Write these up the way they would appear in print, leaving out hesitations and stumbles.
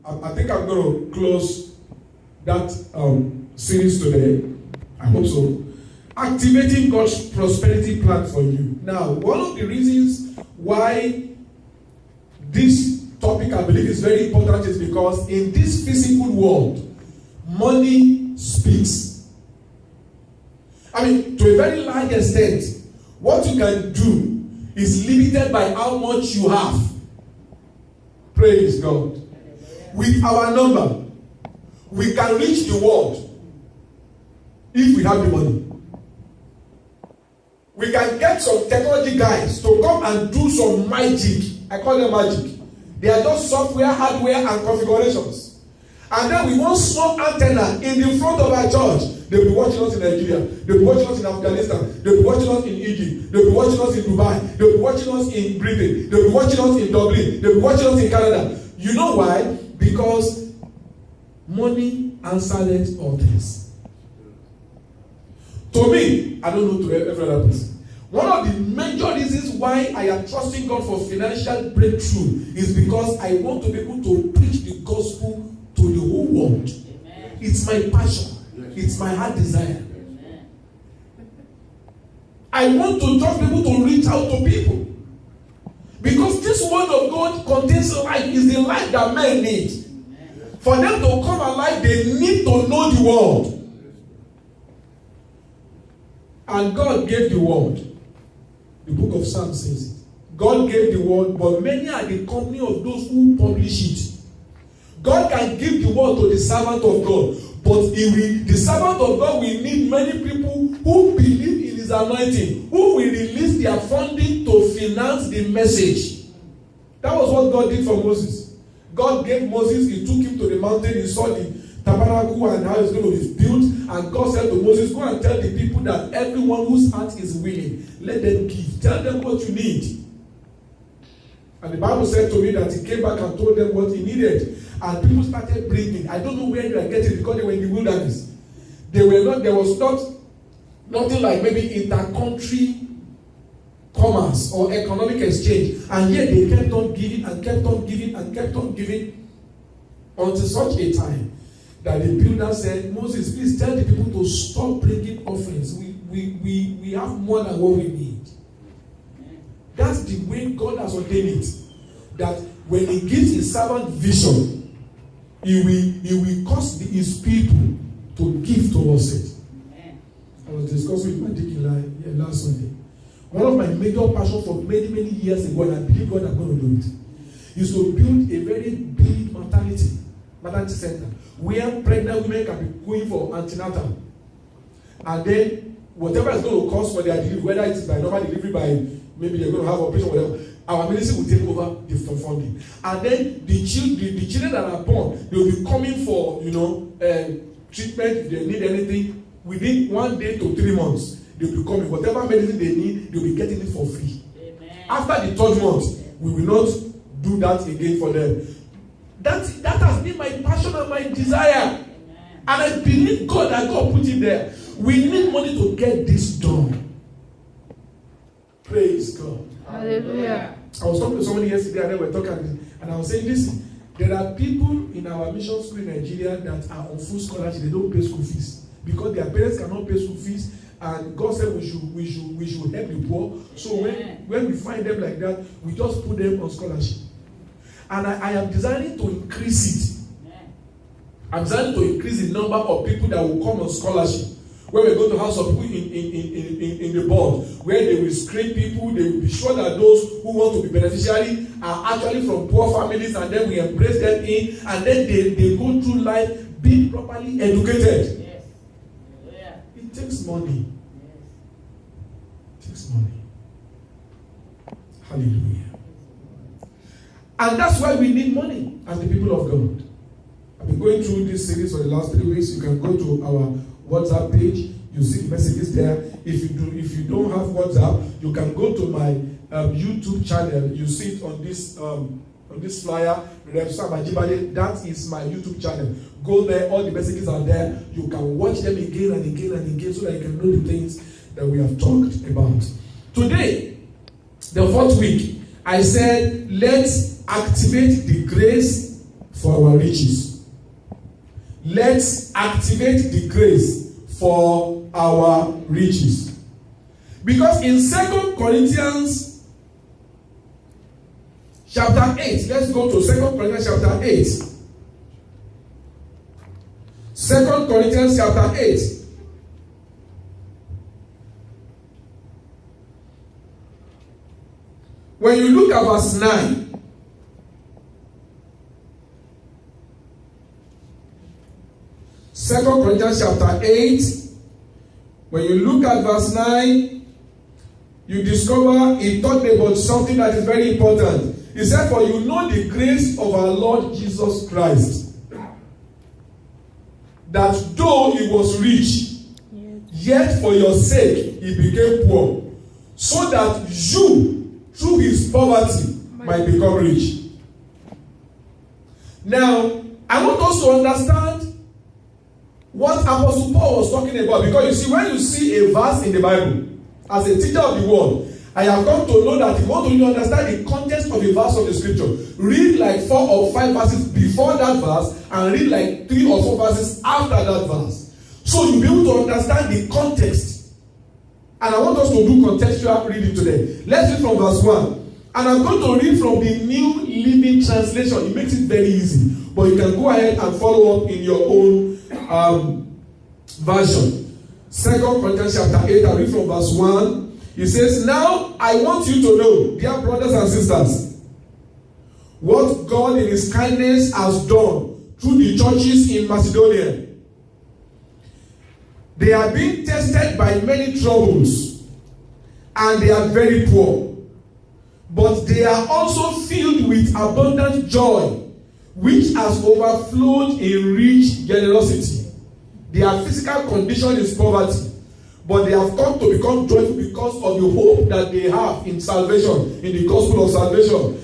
I think I'm going to close that series today. I hope so. Activating God's prosperity plan for you. Now, one of the reasons why this topic I believe is very important is because in this physical world, money speaks. I mean, to a very large extent, what you can do is limited by how much you have. Praise God. With our number, we can reach the world if we have the money. We can get some technology guys to come and do some magic. I call them magic. They are just software, hardware, and configurations. And then we want small antenna in the front of our church. They'll be watching us in Nigeria. They'll be watching us in Afghanistan. They'll be watching us in Egypt. They'll be watching us in Dubai. They'll be watching us in Britain. They'll be watching us in Dublin. They'll be watching us in Canada. You know why? Because money answered all things. To me, I don't know to every other person. One of the major reasons why I am trusting God for financial breakthrough is because I want to be able to preach the gospel to the whole world. Amen. It's my passion. It's my heart desire. Amen. I want to just be able to reach out to people. Because this word of God contains life, is the life that men need. Amen. For them to come alive, they need to know the word. And God gave the word. The book of Psalms says it. God gave the word, but many are the company of those who publish it. God can give the word to the servant of God, but the servant of God will need many people who believe in his anointing, who will release their funding to finance the message. That was what God did for Moses. God gave Moses, he took him to the mountain, he saw the tabernacle and how it's going to be built, and God said to Moses, go and tell the people that everyone whose heart is willing, let them give. Tell them what you need. And the Bible said to me that he came back and told them what he needed. And people started bringing. I don't know where they are getting, because they were in the wilderness. There was nothing like maybe inter-country commerce or economic exchange. And yet they kept on giving and kept on giving and kept on giving until such a time that the builder said, Moses, please tell the people to stop bringing offerings. We have more than what we need. That's the way God has ordained it. That when he gives his servant vision, he will cause his people to give towards it. I was discussing with my deacon last Sunday. One of my major passions for many years ago, and I believe God is going to do it, is to build a very big maternity center where pregnant women can be going for antenatal, and then whatever is going to cost for their delivery, whether it is by normal delivery, by maybe they're going to have operation, whatever, our ministry will take over the funding. And then the children that are born, they will be coming for treatment if they need anything within 1 day to 3 months. They will be coming. Whatever medicine they need, they will be getting it for free. Amen. After the 3rd month, we will not do that again for them. That has been my passion and my desire. Amen. And I believe God that God put it there. We need money to get this done. Praise God. Hallelujah. I was talking to somebody yesterday and they were talking, and I was saying, listen, there are people in our mission school in Nigeria that are on full scholarship. They don't pay school fees because their parents cannot pay school fees, and God said we should help the poor. So when we find them like that, we just put them on scholarship. And I am designing to increase it. I'm designing to increase the number of people that will come on scholarship. Where we're going to have some people in the board, where they will screen people, they will be sure that those who want to be beneficiary are actually from poor families, and then we embrace them in, and then they go through life being properly educated. Yes. Yeah. It takes money. Yes. It takes money. Hallelujah. And that's why we need money as the people of God. I've been going through this series for the last 3 weeks. You can go to our WhatsApp page. You see the messages there. If you don't have WhatsApp, you can go to my YouTube channel. You see it on this flyer. That is my YouTube channel. Go there. All the messages are there. You can watch them again and again and again, so that you can know the things that we have talked about. Today, the 4th week, I said let's activate the grace for our riches. Let's activate the grace for our riches. Because in 2 Corinthians chapter 8, let's go to 2 Corinthians chapter 8. 2 Corinthians chapter 8. When you look at verse 9, Second Corinthians chapter 8, when you look at verse 9, you discover he talked about something that is very important. He said, for you know the grace of our Lord Jesus Christ, that though he was rich, yet for your sake he became poor, so that you, through his poverty, might become rich. Now, I want us to understand what Apostle Paul was talking about, because you see, when you see a verse in the Bible, as a teacher of the word, I have come to know that if you want to really understand the context of a verse of the scripture, read like 4 or 5 verses before that verse and read like 3 or 4 verses after that verse. So you'll be able to understand the context. And I want us to do contextual reading today. Let's read from verse 1. And I'm going to read from the New Living Translation. It makes it very easy. But you can go ahead and follow up in your own version. 2 Corinthians chapter 8, I read from verse 1. It says, now I want you to know, dear brothers and sisters, what God in his kindness has done through the churches in Macedonia. They are being tested by many troubles, and they are very poor. But they are also filled with abundant joy, which has overflowed in rich generosity. Their physical condition is poverty, but they have come to become joyful because of the hope that they have in salvation, in the gospel of salvation.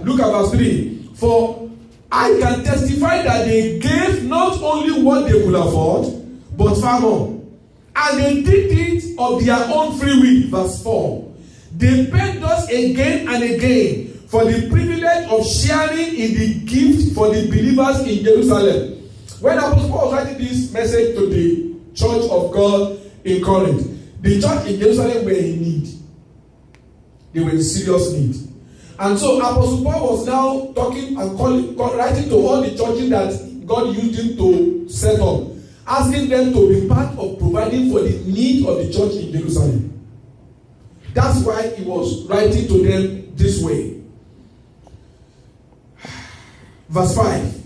Look at verse 3. For I can testify that they gave not only what they could afford, but far more. And they did it of their own free will. Verse 4. They begged us again and again for the privilege of sharing in the gift for the believers in Jerusalem. When Apostle Paul was writing this message to the church of God in Corinth, the church in Jerusalem were in need. They were in serious need. And so Apostle Paul was now talking and writing to all the churches that God used him to set up, asking them to be part of providing for the need of the church in Jerusalem. That's why he was writing to them this way. Verse 5.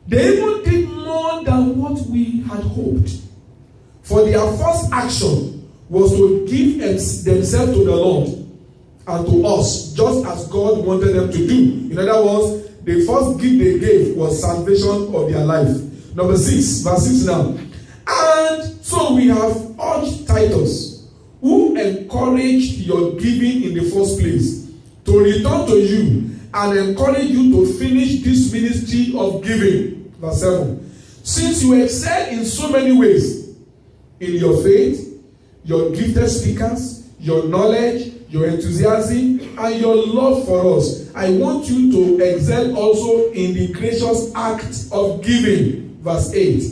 They even did more than what we had hoped. For their first action was to give themselves to the Lord and to us, just as God wanted them to do. In other words, the first gift they gave was salvation of their life. Number 6, verse 6 now. And so we have urged Titus, who encouraged your giving in the first place, to return to you and encourage you to finish this ministry of giving. Verse 7. Since you excel in so many ways, in your faith, your gifted speakers, your knowledge, your enthusiasm, and your love for us, I want you to excel also in the gracious act of giving. Verse 8.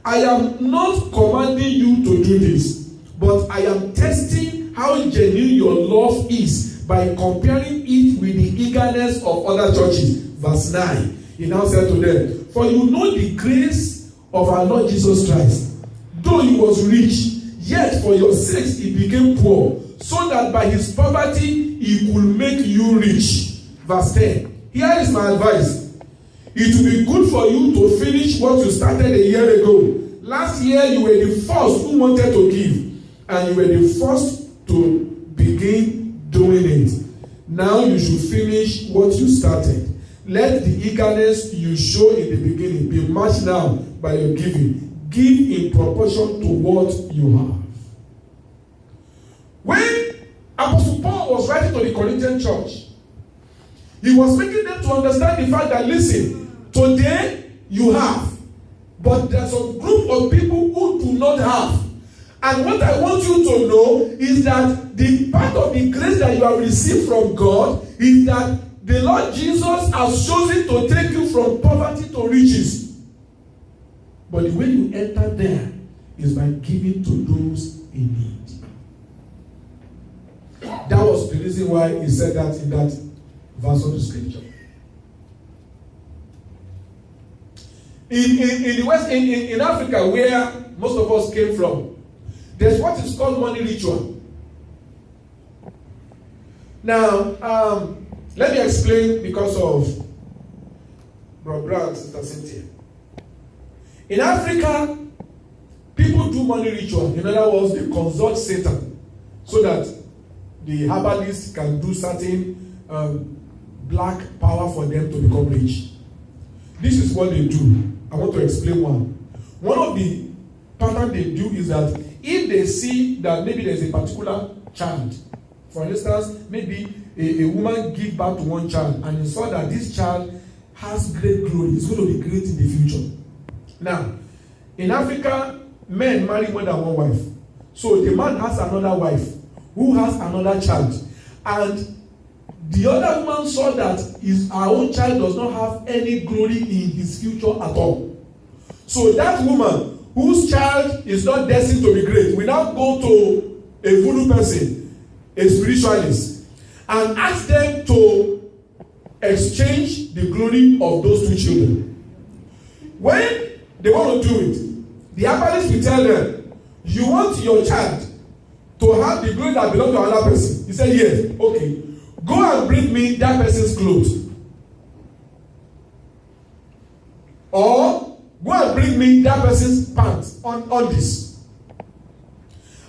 I am not commanding you to do this, but I am testing how genuine your love is by comparing it with the eagerness of other churches. Verse 9. He now said to them, for you know the grace of our Lord Jesus Christ. Though he was rich, yet for your sakes he became poor, so that by his poverty he could make you rich. Verse 10. Here is my advice. It will be good for you to finish what you started a year ago. Last year you were the first who wanted to give, and you were the first to begin doing it. Now you should finish what you started. Let the eagerness you show in the beginning be matched now by your giving. Give in proportion to what you have. When Apostle Paul was writing to the Corinthian church, he was making them to understand the fact that, listen, today you have, but there's a group of people who do not have. And what I want you to know is that the part of the grace that you have received from God is that The Lord Jesus has chosen to take you from poverty to riches. But the way you enter there is by giving to those in need. That was the reason why he said that in that verse of the scripture. In the West, in Africa, where most of us came from, there's what is called money ritual. Now, let me explain because of Brother and Sister Cynthia. In Africa, people do money ritual. In other words, they consult Satan so that the herbalist can do certain black power for them to become rich. This is what they do. I want to explain one. One of the patterns they do is that if they see that maybe there's a particular child, for instance, maybe a woman give birth to one child and he saw that this child has great glory, it's going to be great in the future. Now, in Africa, men marry more than one wife. So the man has another wife who has another child. And the other woman saw that her own child does not have any glory in his future at all. So that woman, whose child is not destined to be great, will now go to a voodoo person, a spiritualist, and ask them to exchange the glory of those two children. When they want to do it, the herbalist will tell them, you want your child to have the glory that belongs to another person? He said, yes. Okay. Go and bring me that person's clothes. Or go and bring me that person's pants on this.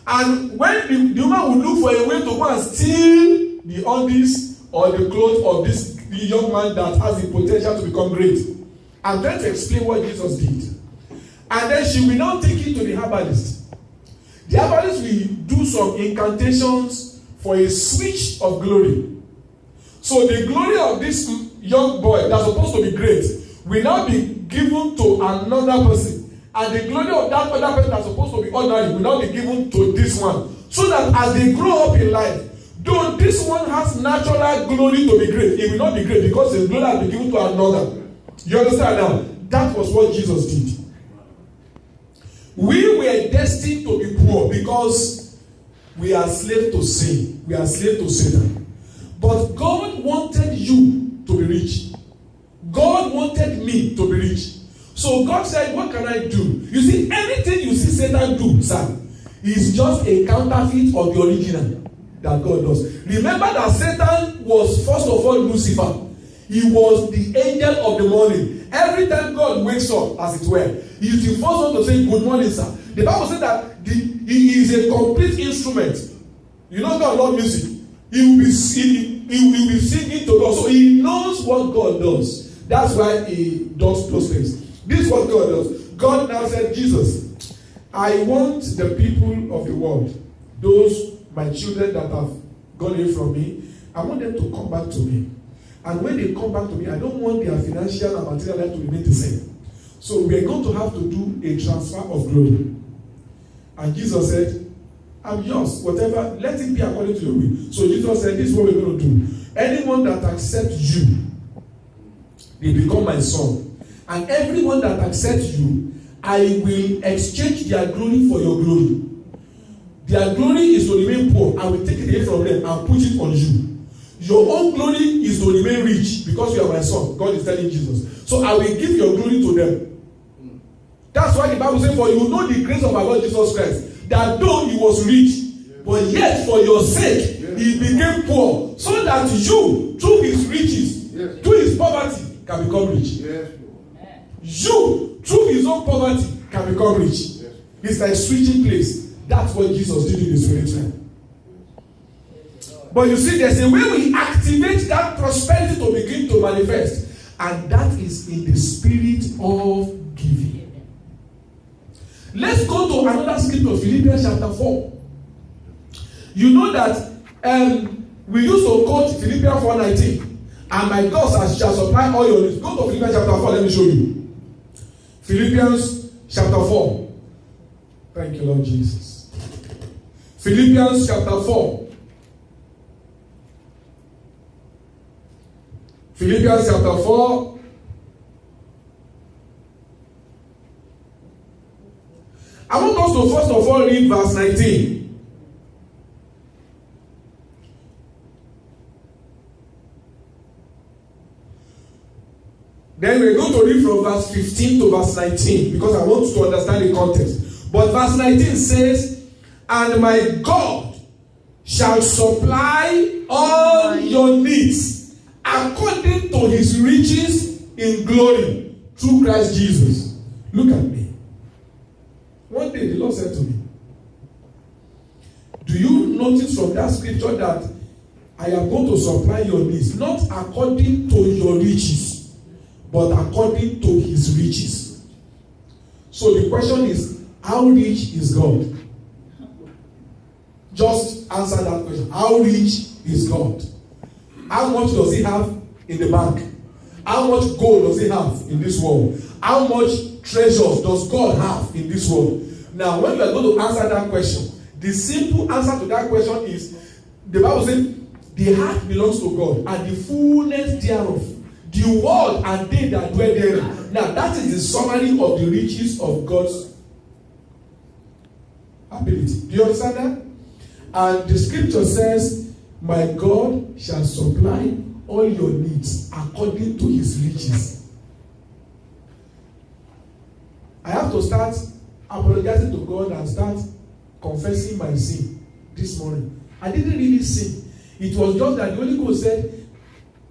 And when the woman will look for a way to go and steal the undies or the clothes of this young man that has the potential to become great. I'm trying to explain what Jesus did. And then she will now take it to the herbalist. The herbalist will do some incantations for a switch of glory. So the glory of this young boy that's supposed to be great will now be given to another person. And the glory of that other person that's supposed to be ordinary will now be given to this one. So that as they grow up in life, though this one has natural glory to be great, it will not be great because his glory has been given to another. You understand now? That was what Jesus did. We were destined to be poor because we are slaves to sin. We are slaves to Satan. But God wanted you to be rich. God wanted me to be rich. So God said, what can I do? You see, anything you see Satan do, sir, is just a counterfeit of the original that God does. Remember that Satan was first of all Lucifer. He was the angel of the morning. Every time God wakes up, as it were, he is the first one to say, good morning, sir. The Bible says that he is a complete instrument. You know God loves music. He will be singing to God. So he knows what God does. That's why he does those things. This is what God does. God now said, Jesus, I want the people of the world, those my children that have gone away from me, I want them to come back to me. And when they come back to me, I don't want their financial and material life to remain the same. So we are going to have to do a transfer of glory. And Jesus said, I'm yours, whatever, let it be according to your will. So Jesus said, this is what we're going to do. Anyone that accepts you, they become my son. And everyone that accepts you, I will exchange their glory for your glory. Their glory is to remain poor. I will take it away from them and put it on you. Your own glory is to remain rich because you are my son. God is telling Jesus. So I will give your glory to them. That's why the Bible says, for you know the grace of our Lord Jesus Christ, that though he was rich, but yet for your sake, he became poor, so that you, through his riches, through his poverty, can become rich. You, through his own poverty, can become rich. It's like switching place. That's what Jesus did in the spirit realm. But you see, there's a way we activate that prosperity to begin to manifest. And that is in the spirit of giving. Let's go to another scripture, Philippians chapter 4. You know that we used to quote Philippians 4:19. And my God shall supply all your needs. Go to Philippians chapter 4, let me show you. Philippians chapter 4. Thank you, Lord Jesus. Philippians chapter 4. Philippians chapter 4. I want us to first of all read verse 19. Then we're going to read from verse 15 to verse 19 because I want to understand the context. But verse 19 says, "And my God shall supply all your needs according to his riches in glory through Christ Jesus." Look at me. One day the Lord said to me, "Do you notice from that scripture that I am going to supply your needs, not according to your riches, but according to his riches?" So the question is, how rich is God? Just answer that question. How rich is God? How much does he have in the bank? How much gold does he have in this world? How much treasures does God have in this world? Now, when you are going to answer that question, the simple answer to that question is, the Bible says, the heart belongs to God, and the fullness thereof, the world and they that dwell therein. Now, that is the summary of the riches of God's ability. Do you understand that? And the scripture says, "My God shall supply all your needs according to his riches." I have to start apologizing to God and start confessing my sin this morning. I didn't really sin. It was just that the Holy Ghost said,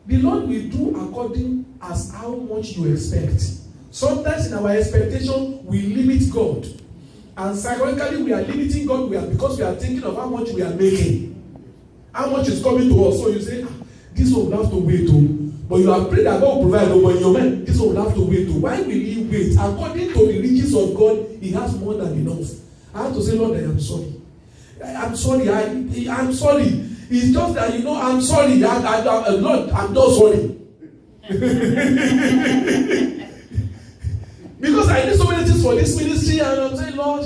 the Lord will do according as how much you expect. Sometimes in our expectation, we limit God. And psychologically, we are limiting God because we are thinking of how much we are making. How much is coming to us. So you say, this one will have to wait too. But you have prayed that God will provide, but in your mind, this one will have to wait too. Why will he wait? According to the riches of God, he has more than enough. I have to say, Lord, I am sorry. I'm sorry. I'm sorry. It's just that, I'm sorry. Lord, I'm not sorry. Because I did so many things for this ministry, and I'm saying, Lord,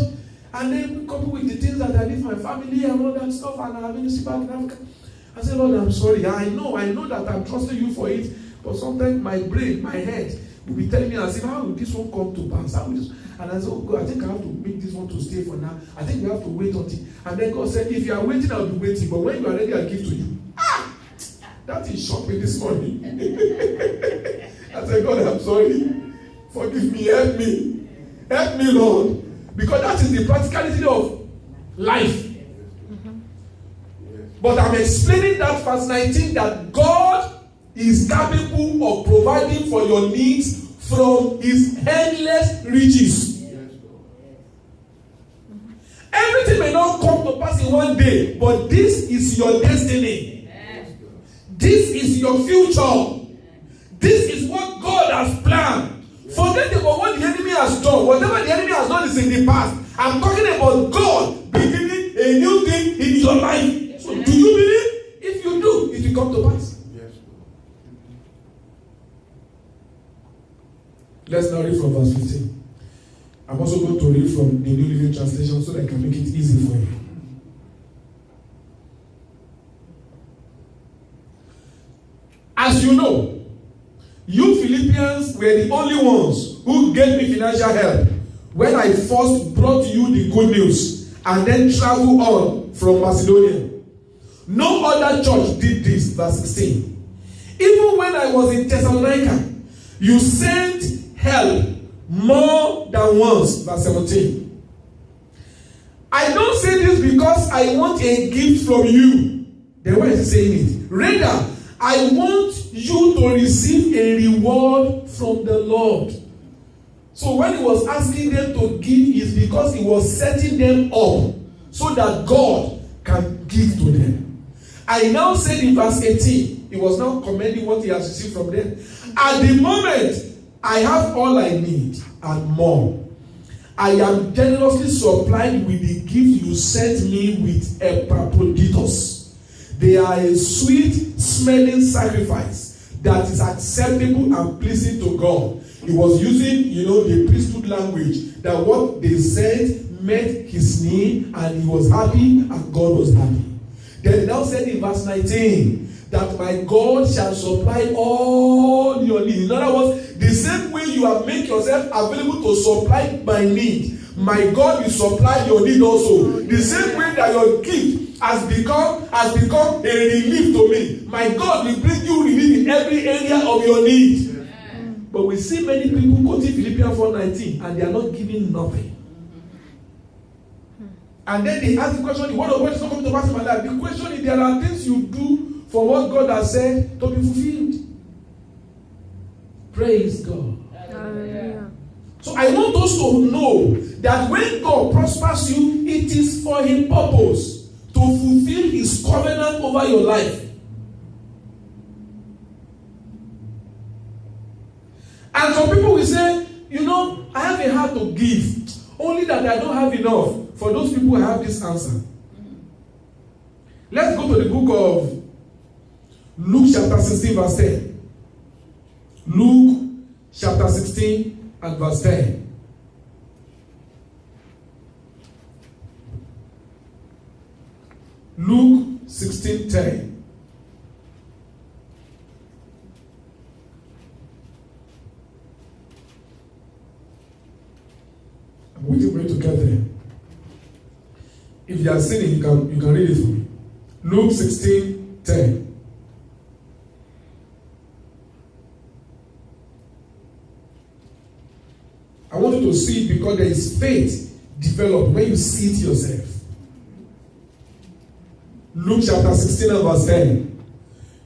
and then coupled with the things that I did for my family and all that stuff, and our ministry back in Africa. I said, Lord, I'm sorry. I know that I'm trusting you for it, but sometimes my brain, my head will be telling me as if, how will this one come to pass? How will this? And I said, oh God, I think I have to make this one to stay for now. I think we have to wait until. And then God said, if you are waiting, I'll be waiting. But when you are ready, I'll give to you. That is shocking this morning. I said, God, I'm sorry. Forgive me, help me. Help me, Lord. Because that is the practicality of life. But I'm explaining that verse 19, that God is capable of providing for your needs from his endless riches. Everything may not come to pass in one day, but this is your destiny. This is your future. This is what God has planned. Forget about what the enemy has done. Whatever the enemy has done is in the past. I'm talking about God beginning a new thing in your life. So do you believe? If you do, it will come to pass. Yes. Let's now read from verse 15. I'm also going to read from the New Living Translation so that I can make it easy for you. As you know, you Philippians were the only ones who gave me financial help when I first brought you the good news and then traveled on from Macedonia. No other church did this, verse 16. Even when I was in Thessalonica, you sent help more than once, verse 17. I don't say this because I want a gift from you. Then why is he saying it? Rather, I want you to receive a reward from the Lord. So when he was asking them to give, is because he was setting them up so that God can give to them. I now said in verse 18, he was now commending what he has received from them. At the moment, I have all I need and more. I am generously supplied with the gift you sent me with Epaphroditus. They are a sweet-smelling sacrifice that is acceptable and pleasing to God. He was using, the priesthood language, that what they said met his need, and he was happy, and God was happy. Then he now said in verse 19, that my God shall supply all your needs. In other words, the same way you have made yourself available to supply my need, my God will supply your need also. The same way that your gift has become a relief to me, my God will bring you relief in every area of your need. But we see many people quoting Philippians 4:19 and they are not giving nothing. And then they ask the question, the word of God is not coming to pass in my life. The question is, there are things you do for what God has said to be fulfilled. Praise God. Hallelujah. So I want us to know that when God prospers you, it is for His purpose to fulfill His covenant over your life. And some people will say, I have a heart to give, only that I don't have enough. For those people, I have this answer. Let's go to the book of Luke chapter 16 verse 10. Luke chapter 16 and verse 10. Luke 16:10. I'm waiting for you to get there. If you are sitting, you can read it for me. Luke 16:10. I want you to see it because there is faith developed when you see it yourself. Luke chapter 16 and verse 10.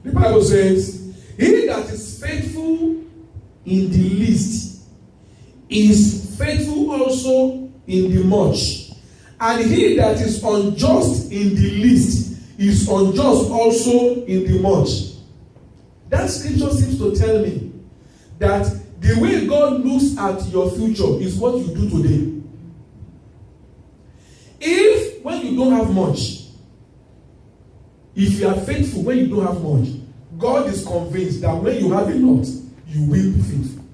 The Bible says, "He that is faithful in the least is faithful also in the much. And he that is unjust in the least is unjust also in the much." That scripture seems to tell me that the way God looks at your future is what you do today. If when you don't have much, if you are faithful when you don't have much, God is convinced that when you have a lot, you will be faithful.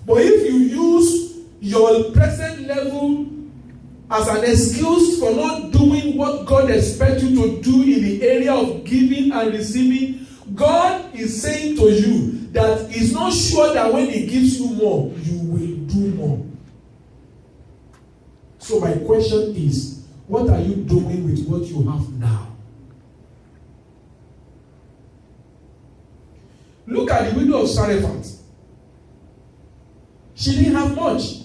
But if you use your present level as an excuse for not doing what God expects you to do in the area of giving and receiving, God is saying to you that He's not sure that when He gives you more, you will do more. So my question is, what are you doing with what you have now? Look at the widow of Zarephath. She didn't have much.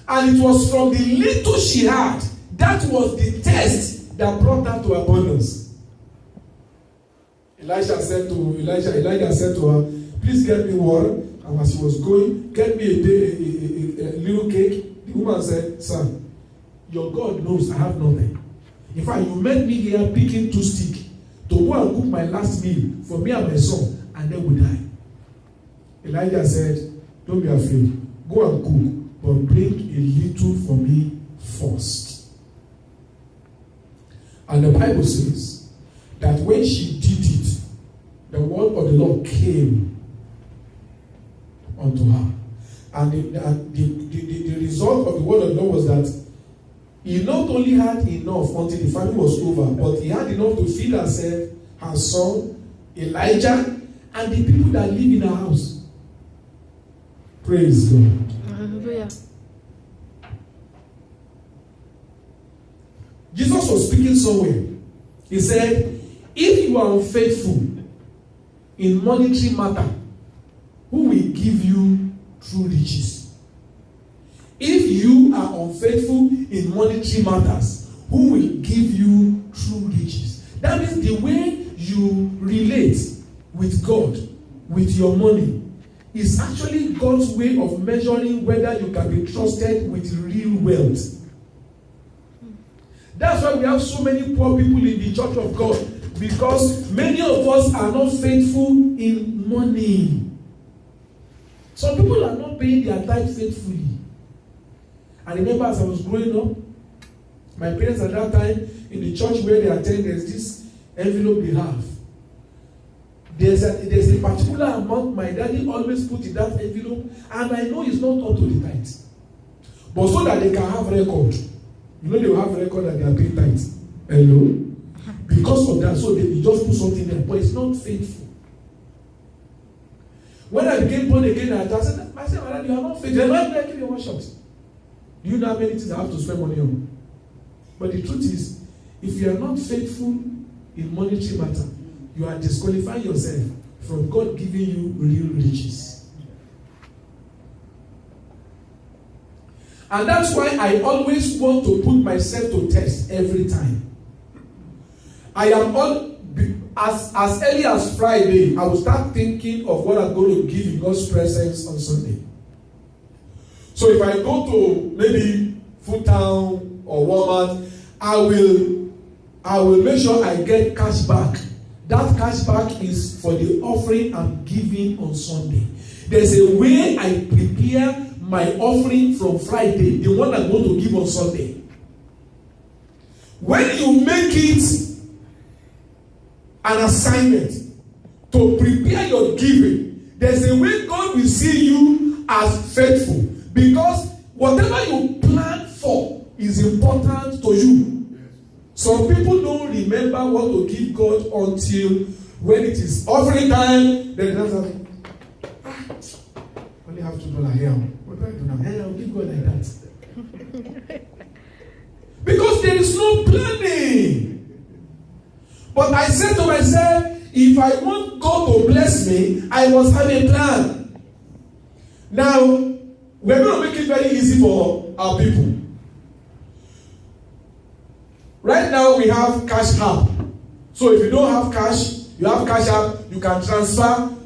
And it was from the little she had, that was the test that brought her to abundance. Elijah said to her, "Please get me water." And as she was going, "Get me a little cake." The woman said, "Son, your God knows I have nothing. In fact, you met me here picking 2 sticks to go and cook my last meal for me and my son, and then we die." Elijah said, "Don't be afraid. Go and cook, but bring a little for me first." And the Bible says that when she did it, the word of the Lord came unto her. And the result of the word of the Lord was that he not only had enough until the famine was over, but he had enough to feed herself, her son, Elijah, and the people that live in her house. Praise God. Hallelujah. Jesus was speaking somewhere. He said, if you are unfaithful in monetary matter, who will give you true riches? If you are unfaithful in monetary matters, who will give you true riches? That means the way you relate with God, with your money, is actually God's way of measuring whether you can be trusted with real wealth. That's why we have so many poor people in the church of God, because many of us are not faithful in money. Some people are not paying their tithe faithfully. I remember as I was growing up, my parents at that time, in the church where they attend, there's this envelope they have. There's a particular amount my daddy always put in that envelope, and I know it's not up to the tithe. But so that they can have record. You know they will have record that they are paying tithe. Hello? Because of that, so they just put something there, but it's not faithful. When I became born again, I said, Madam, you are not faithful. You're not making your worship. Do you know how many things I have to spend money on? But the truth is, if you are not faithful in monetary matter, you are disqualifying yourself from God giving you real riches. And that's why I always want to put myself to test every time. I am as early as Friday, I will start thinking of what I'm going to give in God's presence on Sunday. So if I go to maybe Food Town or Walmart, I will make sure I get cash back. That cash back is for the offering I'm giving on Sunday. There's a way I prepare my offering from Friday, the one I'm going to give on Sunday. When you make it an assignment to prepare your giving, there's a way God will see you as faithful, because whatever you plan for is important to you. Some people don't remember what to give God until when it is offering time. Then they say, only have $2 here. What do I do now? Hey, I'll give God like that. Because there is no planning. But I said to myself, if I want God to bless me, I must have a plan. Now, we're going to make it very easy for our people. Right now, we have Cash App. So if you don't have cash, you have Cash App, you can transfer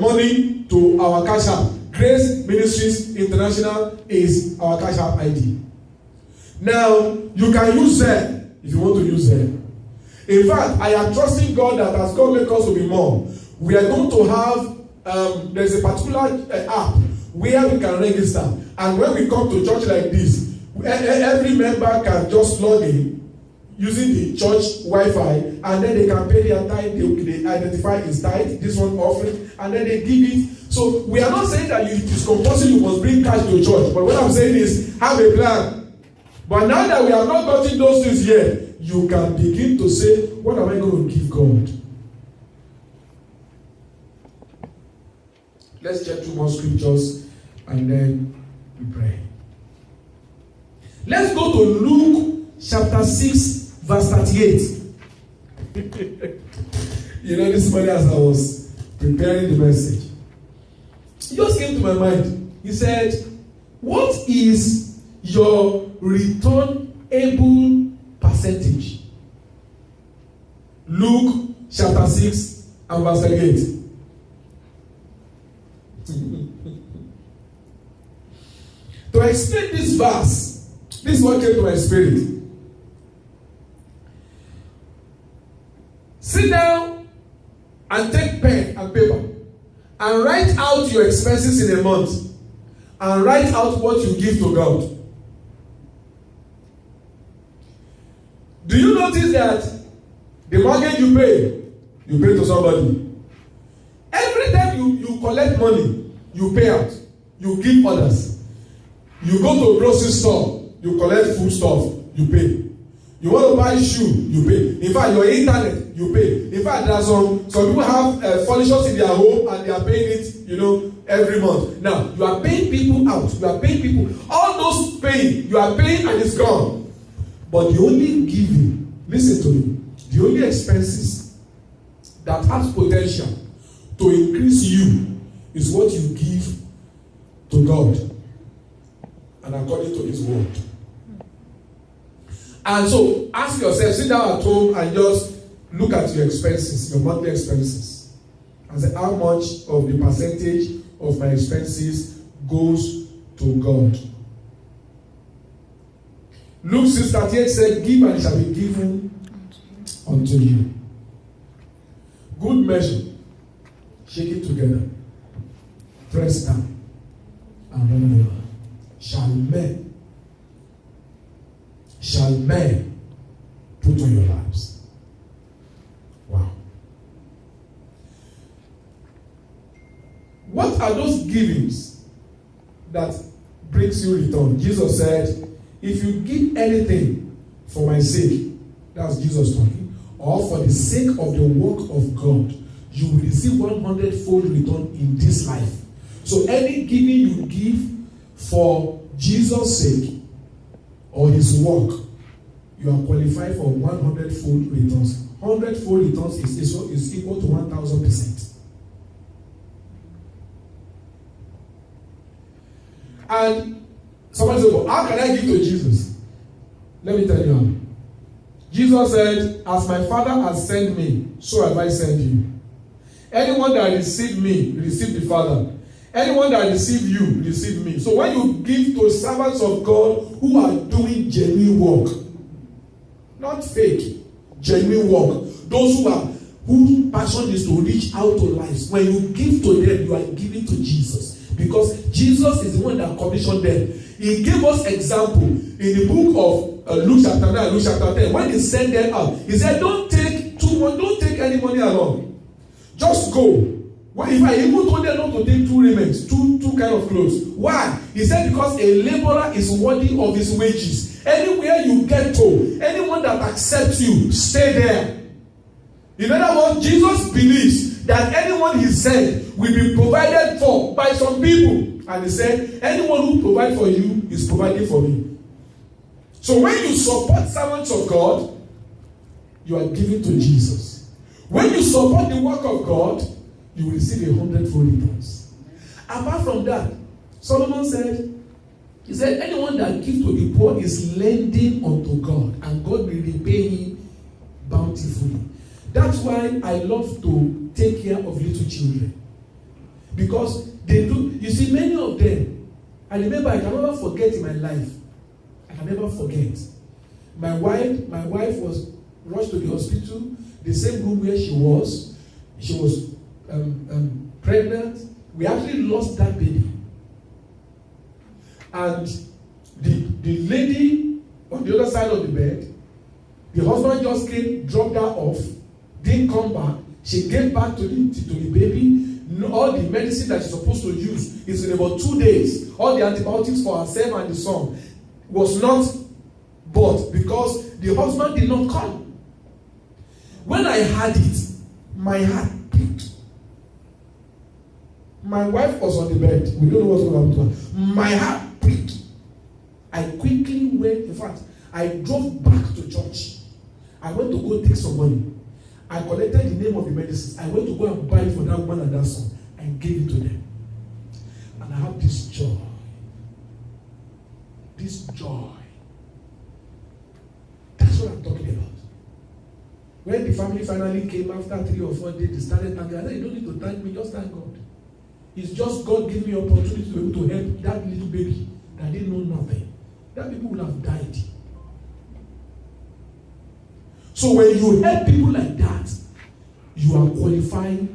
money to our Cash App. Grace Ministries International is our Cash App ID. Now, you can use Zelle if you want to use Zelle. In fact, I am trusting God that as God makes us to be more, we are going to have, there's a particular app where we can register. And when we come to church like this, every member can just log in using the church Wi-Fi, and then they can pay their tithe. They identify his tithe, this one offering, and then they give it. So we are not saying that it is compulsory you must bring cash to church. But what I'm saying is, have a plan. But now that we have not gotten those things yet, you can begin to say, what am I going to give God? Let's check 2 more scriptures and then we pray. Let's go to Luke chapter 6, verse 38. You know, this morning as I was preparing the message, it just came to my mind. He said, what is your returnable percentage? Luke chapter 6 and verse 38. To explain this verse, this is what came to my spirit. Sit down and take pen and paper and write out your expenses in a month and write out what you give to God. Do you notice that the mortgage you pay to somebody? Every time you collect money, you pay out, you give others. You go to a grocery store, you collect food stuff, you pay. You want to buy shoe, you pay. In fact, your internet, you pay. In fact, there are some people have furnitures in their home and they are paying it, every month. Now, you are paying people out. You are paying people. All those paying, you are paying and it's gone. But the only giving, listen to me, the only expenses that has potential to increase you is what you give to God and according to His word. And so, ask yourself, sit down at home and just look at your expenses, your monthly expenses, and say, how much of the percentage of my expenses goes to God? Luke 6:38 said, give and it shall be given unto you. Good measure, shake it together, press down, and run over. Shall men put on your laps? Wow. What are those givings that brings you return? Jesus said, if you give anything for my sake, that's Jesus talking, or for the sake of the work of God, you will receive 100-fold return in this life. So any giving you give for Jesus' sake or his work, you are qualified for 100-fold returns. 100-fold returns is equal to 1,000%. And somebody said, well, how can I give to Jesus? Let me tell you how. Jesus said, as my Father has sent me, so have I sent you. Anyone that received me, received the Father. Anyone that received you, received me. So when you give to servants of God who are doing genuine work, not fake, genuine work, those whose passion is to reach out to lives, when you give to them, you are giving to Jesus. Because Jesus is the one that commissioned them. He gave us example in the book of Luke chapter 9, Luke chapter 10. When he sent them out, he said, don't take any money along. Just go. Well, if I even told them not to take 2 raiments, two kind of clothes. Why? He said, because a laborer is worthy of his wages. Anywhere you get to, anyone that accepts you, stay there. In other words, Jesus believes that anyone he sent will be provided for by some people. And he said, anyone who provides for you is providing for me. So when you support servants of God, you are giving to Jesus. When you support the work of God, you will receive 100-fold returns. Apart from that, Solomon said, he said, anyone that gives to the poor is lending unto God, and God will repay him bountifully. That's why I love to take care of little children. Because they do, you see, many of them, I remember, I can never forget in my life. I can never forget. My wife was rushed to the hospital, the same room where she was. She was pregnant. We actually lost that baby. And the lady on the other side of the bed, the husband just came, dropped her off, didn't come back. She gave back to the baby. All the medicine that she's supposed to use is in about 2 days. All the antibiotics for herself and the son was not bought because the husband did not come. When I had it, my heart pricked. My wife was on the bed. We don't know what's going to happen to her. My heart pricked. I quickly went, in fact, I drove back to church. I went to go take some money. I collected the name of the medicines. I went to go and buy it for that woman and that son and gave it to them. And I have this joy. This joy. That's what I'm talking about. When the family finally came after 3 or 4 days, they started thanking. I said, you don't need to thank me, just thank God. It's just God giving me opportunity to be able to help that little baby that didn't know nothing. That people would have died. So when you help people like that, you are qualifying